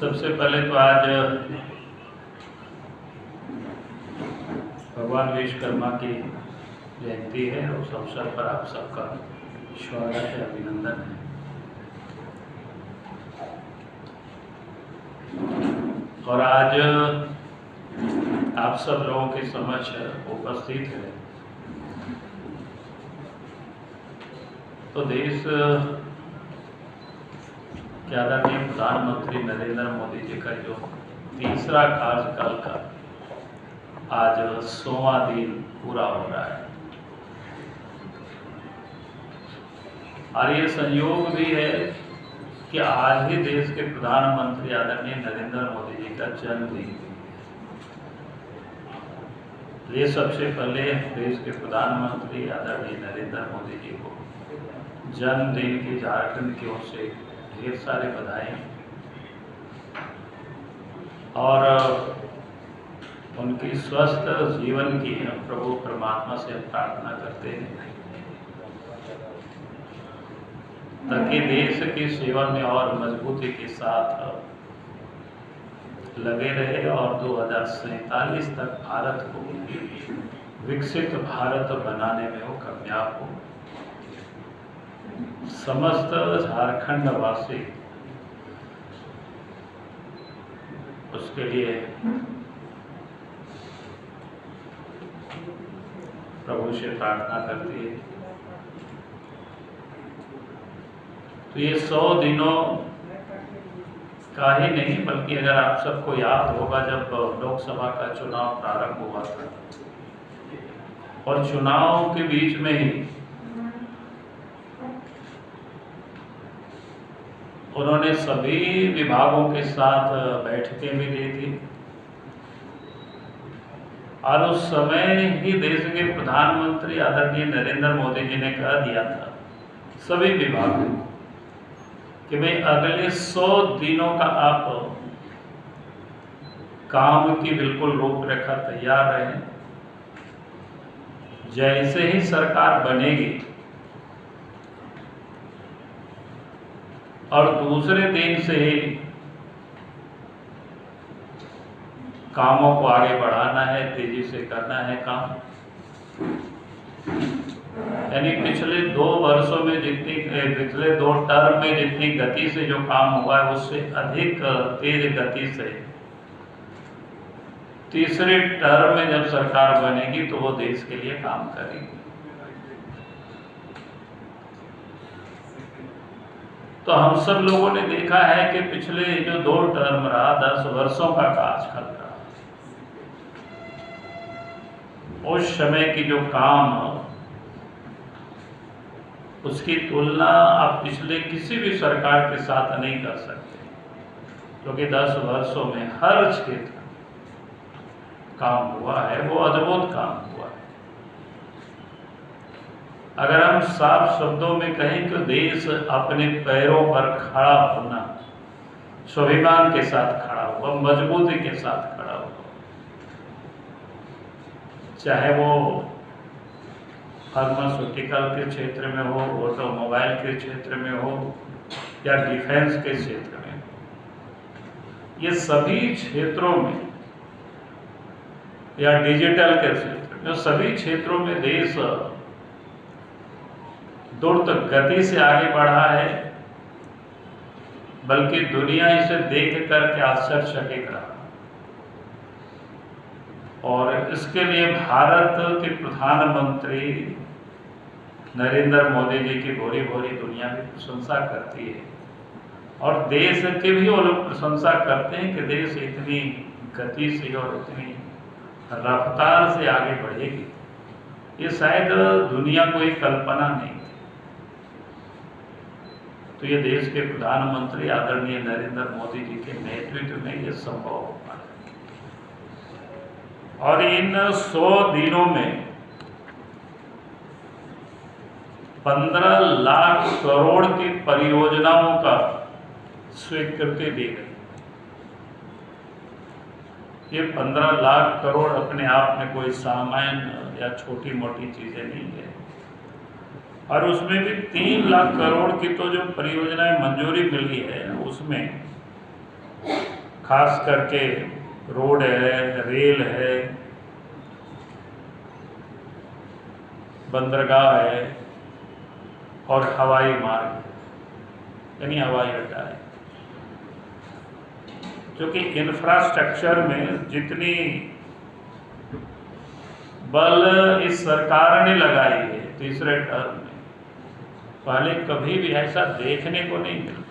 सबसे पहले तो आज भगवान विश्वकर्मा की जयंती है। उस अवसर पर आप सबका स्वागत है, अभिनंदन है। और आज आप सब लोगों के समक्ष उपस्थित है तो देश के आदरणीय प्रधानमंत्री नरेंद्र मोदी जी का जो तीसरा कार्यकाल का आज 100वां दिन पूरा हो रहा है। और ये संयोग भी है कि आज ही देश के प्रधानमंत्री आदरणीय नरेंद्र मोदी जी का जन्मदिन है। ये सबसे पहले देश के प्रधानमंत्री आदरणीय नरेंद्र मोदी जी को जन्मदिन की झारखंड की ओर से ढेर सारे बधाई और उनकी स्वस्थ जीवन की प्रभु परमात्मा से प्रार्थना करते हैं ताकि देश की सेवा में और मजबूती के साथ लगे रहे और 2047 तक भारत को विकसित भारत बनाने में वो कामयाब हो। समस्त झारखंड वासी उसके लिए प्रभु से प्रार्थना करती है। तो ये 100 दिनों का ही नहीं बल्कि अगर आप सबको याद होगा जब लोकसभा का चुनाव प्रारंभ हुआ था और चुनाव के बीच में ही उन्होंने सभी विभागों के साथ बैठकें भी ली थी और उस समय ही देश के प्रधानमंत्री आदरणीय नरेंद्र मोदी जी ने कह दिया था सभी विभागों कि भाई अगले 100 दिनों का आप काम की बिल्कुल रूपरेखा तैयार रहें। जैसे ही सरकार बनेगी और दूसरे दिन से ही कामों को आगे बढ़ाना है, तेजी से करना है काम। यानी पिछले 2 वर्षों में पिछले 2 टर्म में जितनी गति से जो काम हुआ है उससे अधिक तेज गति से तीसरे टर्म में जब सरकार बनेगी तो वो देश के लिए काम करेगी। तो हम सब लोगों ने देखा है कि पिछले जो 2 टर्म रहा 10 वर्षों का कार्यकाल रहा, उस समय की जो काम उसकी तुलना आप पिछले किसी भी सरकार के साथ नहीं कर सकते, क्योंकि 10 वर्षों में हर क्षेत्र काम हुआ है, वो अद्भुत काम हुआ है। अगर हम साफ शब्दों में कहें तो देश अपने पैरों पर खड़ा होना, स्वाभिमान के साथ खड़ा हुआ, मजबूती के साथ खड़ा हुआ, चाहे वो फार्मास्यूटिकल के क्षेत्र में हो, ऑटोमोबाइल के क्षेत्र में हो या डिफेंस के क्षेत्र में, ये सभी क्षेत्रों में या डिजिटल के क्षेत्र में, सभी क्षेत्रों में देश द्रुत गति से आगे बढ़ा है, बल्कि दुनिया इसे देख करके आश्चर्यचकित रहा। और इसके लिए भारत के प्रधानमंत्री नरेंद्र मोदी जी की भोरी भोरी दुनिया की प्रशंसा करती है और देश के भी वो लोग प्रशंसा करते हैं कि देश इतनी गति से और इतनी रफ्तार से आगे बढ़ेगी, ये शायद दुनिया को एक कल्पना नहीं थी। तो ये देश के प्रधानमंत्री आदरणीय नरेंद्र मोदी जी के नेतृत्व में ये संभव हो पाया। और इन 100 दिनों में 15 लाख करोड़ की परियोजनाओं का स्वीकृति दी गई। ये 15 लाख करोड़ अपने आप में कोई सामान्य या छोटी मोटी चीजें नहीं है, और उसमें भी 3 लाख करोड़ की तो जो परियोजनाएं मंजूरी मिली है उसमें खास करके रोड है, रेल है, बंदरगाह है और हवाई मार्ग यानी हवाई अड्डा है। क्योंकि इंफ्रास्ट्रक्चर में जितनी बल इस सरकार ने लगाई है तीसरे टर्म में, पहले कभी भी ऐसा देखने को नहीं मिलता।